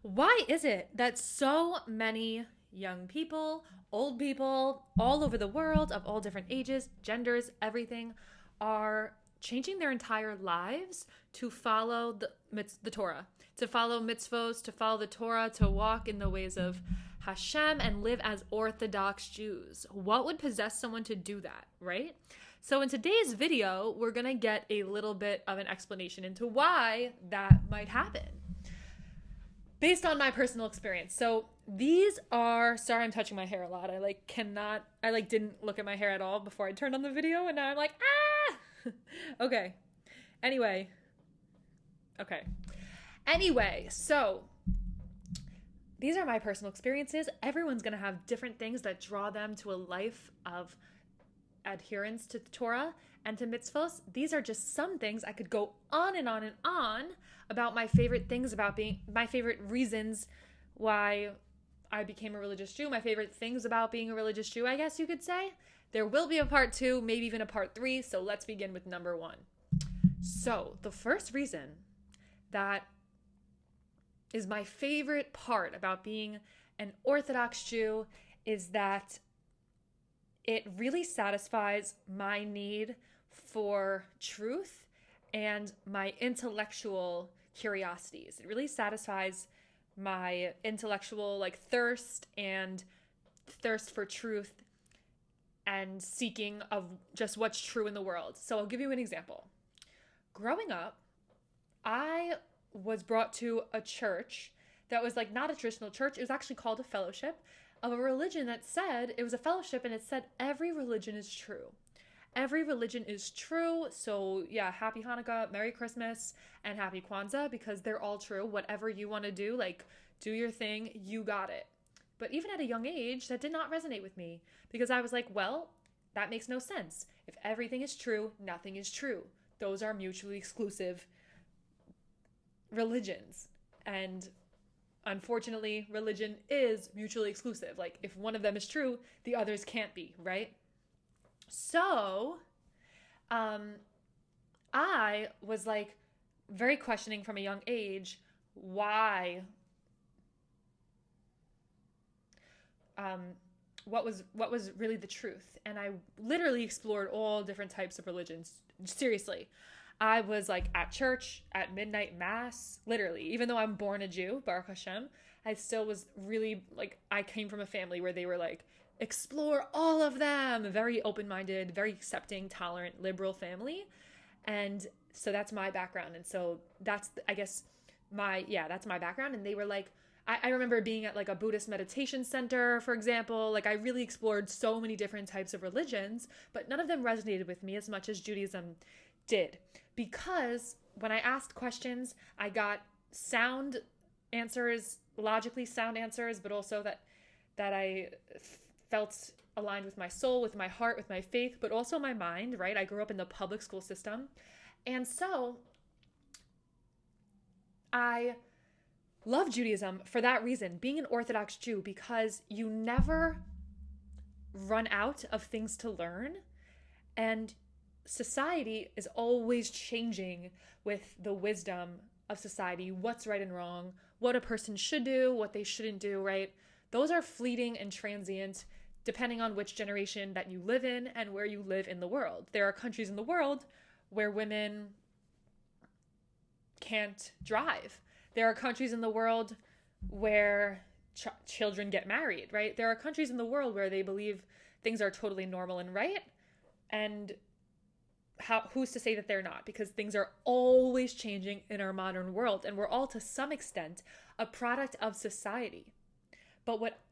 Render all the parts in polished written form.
Why is it that so many young people, old people, all over the world, of all different ages, genders, everything, are changing their entire lives to follow the Torah, to follow mitzvos, to follow the Torah, to walk in the ways of Hashem and live as Orthodox Jews? What would possess someone to do that, right? So in today's video, we're going to get a little bit of an explanation into why that might happen based on my personal experience. So these are, sorry, I'm touching my hair a lot. I didn't look at my hair at all before I turned on the video, and now I'm like, ah! Okay. Anyway. So these are my personal experiences. Everyone's going to have different things that draw them to a life of adherence to the Torah and to mitzvos. These are just some things. I could go on and on and on about my favorite things about being, my favorite reasons why I became a religious Jew, my favorite things about being a religious Jew, I guess you could say. There will be a part 2, maybe even a part 3, so let's begin with number 1. So the first reason that is my favorite part about being an Orthodox Jew is that it really satisfies my need for truth and my intellectual curiosities. It really satisfies my intellectual thirst and thirst for truth and seeking of just what's true in the world. So I'll give you an example. Growing up, I was brought to a church that was not a traditional church. It was actually called a fellowship of a religion that said, it was a fellowship, and it said every religion is true. Every religion is true. So yeah, happy Hanukkah, Merry Christmas, and happy Kwanzaa, because they're all true. Whatever you want to do, do your thing, you got it. But even at a young age, that did not resonate with me, because I was like, well, that makes no sense. If everything is true, nothing is true. Those are mutually exclusive religions. And unfortunately, religion is mutually exclusive. If one of them is true, the others can't be, right? So, I was very questioning from a young age why, what was really the truth. And I literally explored all different types of religions. Seriously. I was at church at midnight mass, literally. Even though I'm born a Jew, Baruch Hashem, I still was really I came from a family where they were explore all of them. Very open-minded, very accepting, tolerant, liberal family. And so that's my background. And so that's, I guess, that's my background. And they were I remember being at a Buddhist meditation center, for example. I really explored so many different types of religions, but none of them resonated with me as much as Judaism did. Because when I asked questions, I got sound answers, logically sound answers, but also that I felt aligned with my soul, with my heart, with my faith, but also my mind, right? I grew up in the public school system. And so I love Judaism for that reason, being an Orthodox Jew, because you never run out of things to learn. And society is always changing with the wisdom of society, what's right and wrong, what a person should do, what they shouldn't do, right? Those are fleeting and transient depending on which generation that you live in and where you live in the world. There are countries in the world where women can't drive. There are countries in the world where children get married, right? There are countries in the world where they believe things are totally normal and right, and who's to say that they're not? Because things are always changing in our modern world, and we're all to some extent a product of society.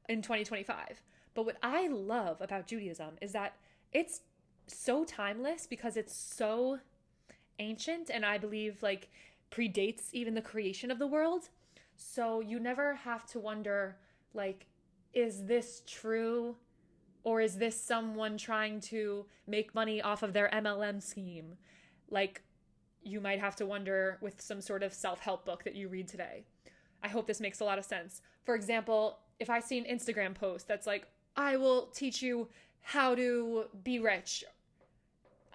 In 2025. But what I love about Judaism is that it's so timeless because it's so ancient, and I believe predates even the creation of the world. So you never have to wonder is this true? Or is this someone trying to make money off of their MLM scheme? You might have to wonder with some sort of self-help book that you read today. I hope this makes a lot of sense. For example, if I see an Instagram post that's I will teach you how to be rich,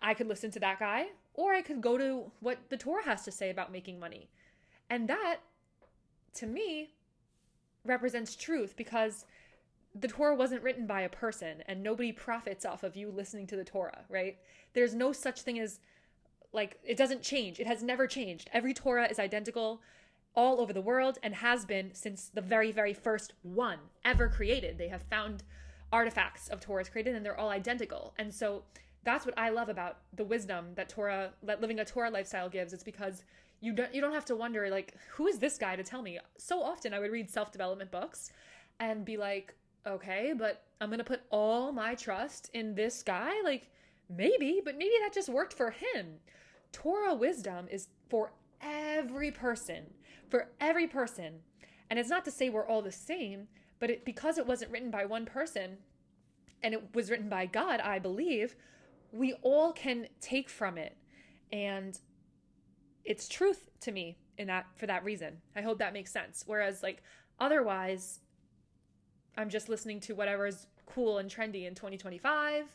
I could listen to that guy, or I could go to what the Torah has to say about making money. And that, to me, represents truth, because the Torah wasn't written by a person and nobody profits off of you listening to the Torah, right? There's no such thing as, like, it doesn't change. It has never changed. Every Torah is identical all over the world and has been since the very, very first one ever created. They have found artifacts of Torahs created and they're all identical. And so that's what I love about the wisdom that living a Torah lifestyle gives. It's because you don't have to wonder, like, who is this guy to tell me? So often I would read self-development books and be like, okay, but I'm going to put all my trust in this guy. Like, maybe that just worked for him. Torah wisdom is for every person. And it's not to say we're all the same, but because it wasn't written by one person and it was written by God, I believe, we all can take from it. And it's truth to me for that reason. I hope that makes sense. Whereas, like, otherwise, I'm just listening to whatever is cool and trendy in 2025,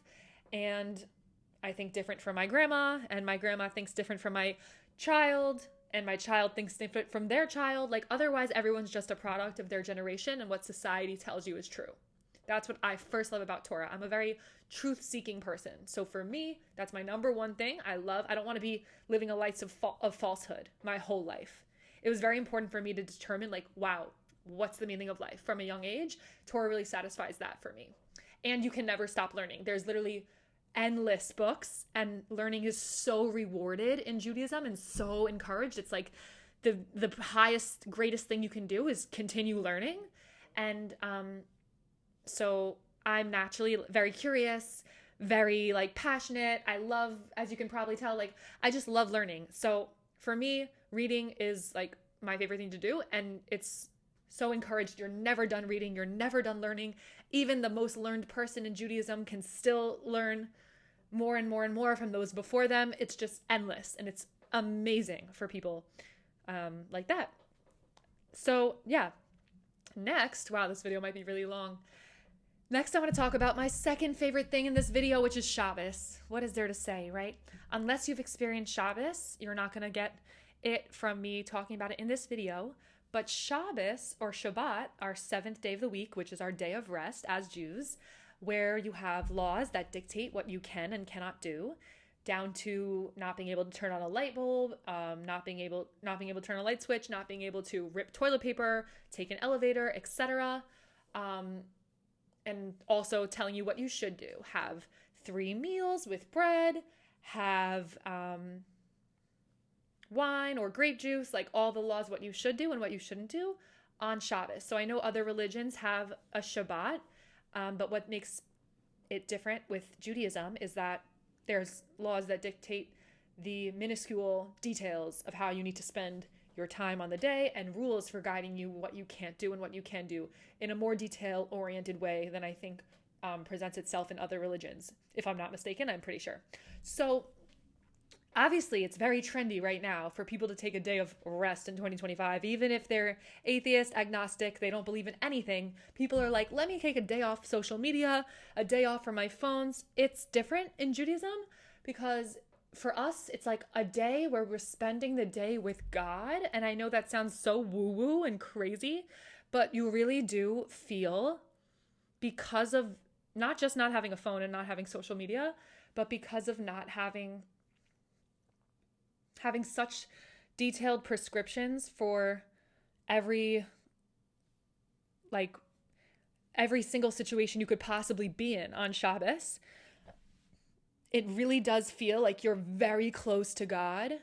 and I think different from my grandma, and my grandma thinks different from my child, and my child thinks different from their child. Like, otherwise, everyone's just a product of their generation and what society tells you is true. That's what I first love about Torah. I'm a very truth-seeking person. So for me, that's my number one thing. I don't want to be living a life of falsehood my whole life. It was very important for me to determine, like, wow, what's the meaning of life? From a young age, Torah really satisfies that for me. And you can never stop learning. There's literally endless books, and learning is so rewarded in Judaism and so encouraged. It's like the highest, greatest thing you can do is continue learning. And so I'm naturally very curious, very, like, passionate. I love, as you can probably tell, like, I just love learning. So for me, reading is, like, my favorite thing to do, and it's so encouraged. You're never done reading. You're never done learning. Even the most learned person in Judaism can still learn more and more and more from those before them. It's just endless, and it's amazing for people like that. So yeah, next, wow, this video might be really long. Next, I want to talk about my second favorite thing in this video, which is Shabbos. What is there to say, right? Unless you've experienced Shabbos, you're not going to get it from me talking about it in this video. But Shabbos, or Shabbat, our seventh day of the week, which is our day of rest as Jews, where you have laws that dictate what you can and cannot do, down to not being able to turn on a light bulb, not being able to turn a light switch, not being able to rip toilet paper, take an elevator, etc. And also telling you what you should do. Have 3 meals with bread, have wine or grape juice, like all the laws, what you should do and what you shouldn't do on Shabbos. So I know other religions have a Shabbat, but what makes it different with Judaism is that there's laws that dictate the minuscule details of how you need to spend your time on the day, and rules for guiding you what you can't do and what you can do in a more detail-oriented way than I think presents itself in other religions. If I'm not mistaken, I'm pretty sure. So obviously, it's very trendy right now for people to take a day of rest in 2025. Even if they're atheist, agnostic, they don't believe in anything, people are like, let me take a day off social media, a day off from my phones. It's different in Judaism because for us, it's like a day where we're spending the day with God. And I know that sounds so woo-woo and crazy, but you really do feel, because of not just not having a phone and not having social media, but because of not having such detailed prescriptions for every single situation you could possibly be in on Shabbos, it really does feel like you're very close to God,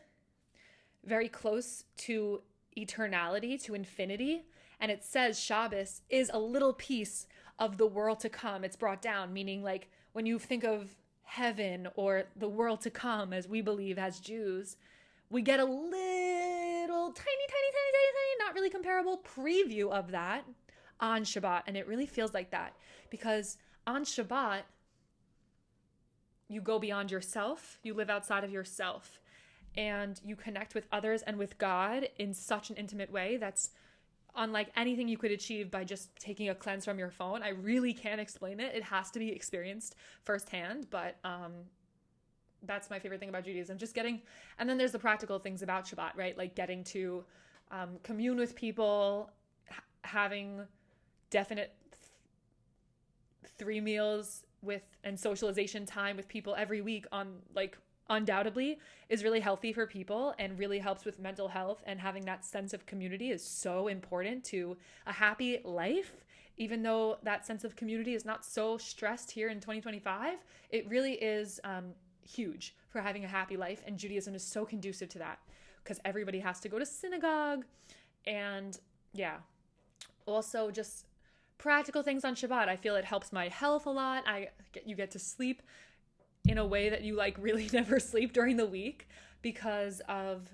very close to eternality, to infinity. And it says Shabbos is a little piece of the world to come. It's brought down, meaning like when you think of heaven or the world to come, as we believe as Jews, we get a little tiny, not really comparable preview of that on Shabbat. And it really feels like that because on Shabbat, you go beyond yourself, you live outside of yourself, and you connect with others and with God in such an intimate way that's unlike anything you could achieve by just taking a cleanse from your phone. I really can't explain it. It has to be experienced firsthand, but that's my favorite thing about Judaism. And then there's the practical things about Shabbat, right? Like getting to commune with people, having definite 3 meals with and socialization time with people every week on like undoubtedly is really healthy for people and really helps with mental health, and having that sense of community is so important to a happy life. Even though that sense of community is not so stressed here in 2025, it really is huge for having a happy life, and Judaism is so conducive to that because everybody has to go to synagogue. And yeah, also just practical things on Shabbat. I feel it helps my health a lot. You get to sleep in a way that you like really never sleep during the week because of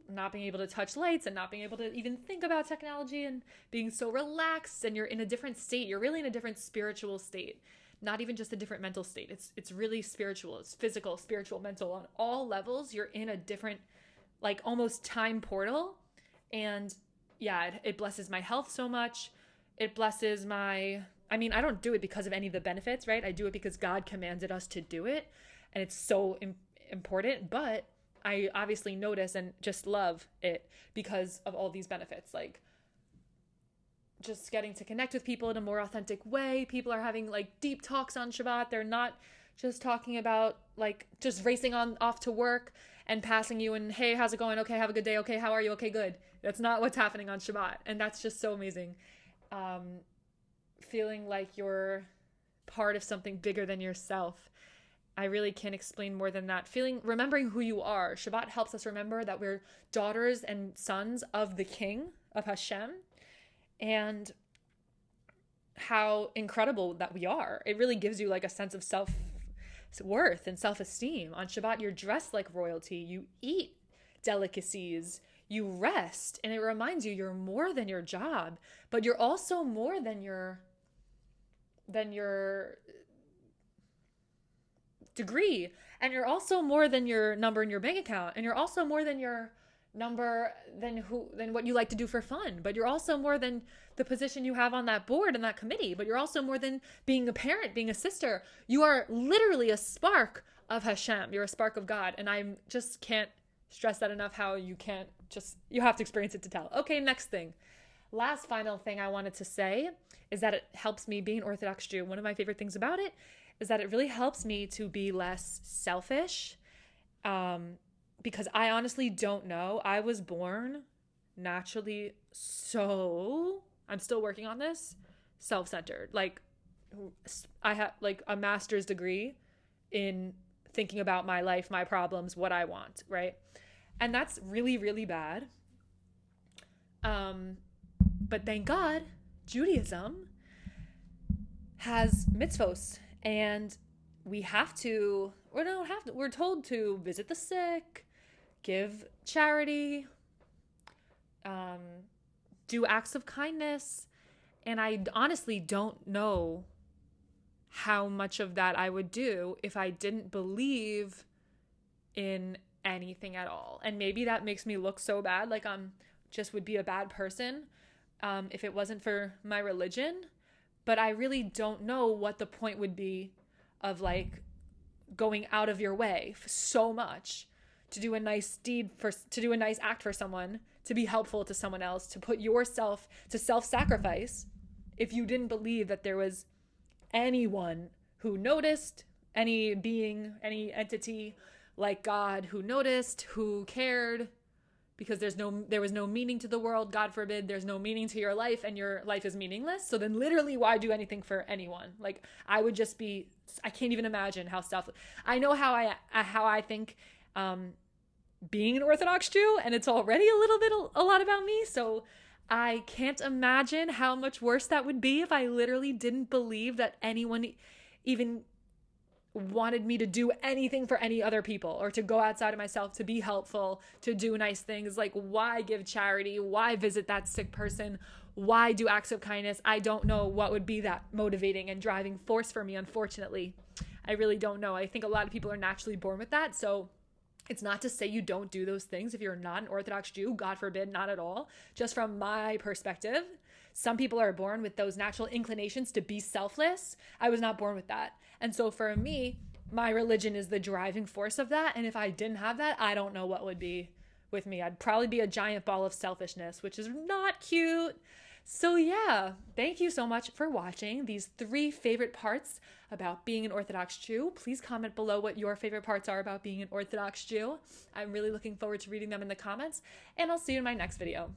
not being able to touch lights and not being able to even think about technology and being so relaxed, and you're in a different state. You're really in a different spiritual state, not even just a different mental state. It's really spiritual. It's physical, spiritual, mental, on all levels. You're in a different, like almost time portal. And yeah, it blesses my health so much. It blesses I don't do it because of any of the benefits, right? I do it because God commanded us to do it, and it's so important, but I obviously notice and just love it because of all these benefits, like just getting to connect with people in a more authentic way. People are having like deep talks on Shabbat. They're not just talking about like just racing on off to work and passing you and, hey, how's it going? Okay, have a good day. Okay, how are you? Okay, good. That's not what's happening on Shabbat. And that's just so amazing. Feeling like you're part of something bigger than yourself. I really can't explain more than that. Remembering who you are. Shabbat helps us remember that we're daughters and sons of the King, of Hashem, and how incredible that we are. It really gives you like a sense of self-worth and self-esteem. On Shabbat, you're dressed like royalty. You eat delicacies. You rest. And it reminds you you're more than your job, but you're also more than your degree, and you're also more than your number in your bank account, and you're also more than your number than what you like to do for fun, but you're also more than the position you have on that board and that committee, but you're also more than being a parent, being a sister. You are literally a spark of Hashem. You're a spark of God, and I just can't stress that enough, how you have to experience it to tell. Okay, next thing. Last final thing I wanted to say is that it helps me being an Orthodox Jew. One of my favorite things about it is that it really helps me to be less selfish, because I honestly don't know. I was born naturally I'm still working on this, self-centered. Like I have like a master's degree in thinking about my life, my problems, what I want, right? And that's really, really bad. But thank God, Judaism has mitzvos, and we're told to visit the sick, give charity, do acts of kindness. And I honestly don't know how much of that I would do if I didn't believe in anything at all. And maybe that makes me look so bad, like I'm just would be a bad person if it wasn't for my religion. But I really don't know what the point would be of like going out of your way so much to do a nice to do a nice act for someone, to be helpful to someone else, to put yourself to self-sacrifice, if you didn't believe that there was anyone who noticed, any being, any entity like God who noticed, who cared, because there was no meaning to the world. God forbid there's no meaning to your life and your life is meaningless. So then literally why do anything for anyone? Like I can't even imagine how selfless. I know how I think being an Orthodox Jew, and it's already a lot about me. So I can't imagine how much worse that would be if I literally didn't believe that anyone even wanted me to do anything for any other people, or to go outside of myself to be helpful, to do nice things. Like, why give charity? Why visit that sick person? Why do acts of kindness? I don't know what would be that motivating and driving force for me, unfortunately. I really don't know. I think a lot of people are naturally born with that. So it's not to say you don't do those things if you're not an Orthodox Jew, God forbid, not at all. Just from my perspective, some people are born with those natural inclinations to be selfless. I was not born with that. And so for me, my religion is the driving force of that. And if I didn't have that, I don't know what would be with me. I'd probably be a giant ball of selfishness, which is not cute. So yeah, thank you so much for watching these 3 favorite parts about being an Orthodox Jew. Please comment below what your favorite parts are about being an Orthodox Jew. I'm really looking forward to reading them in the comments, and I'll see you in my next video.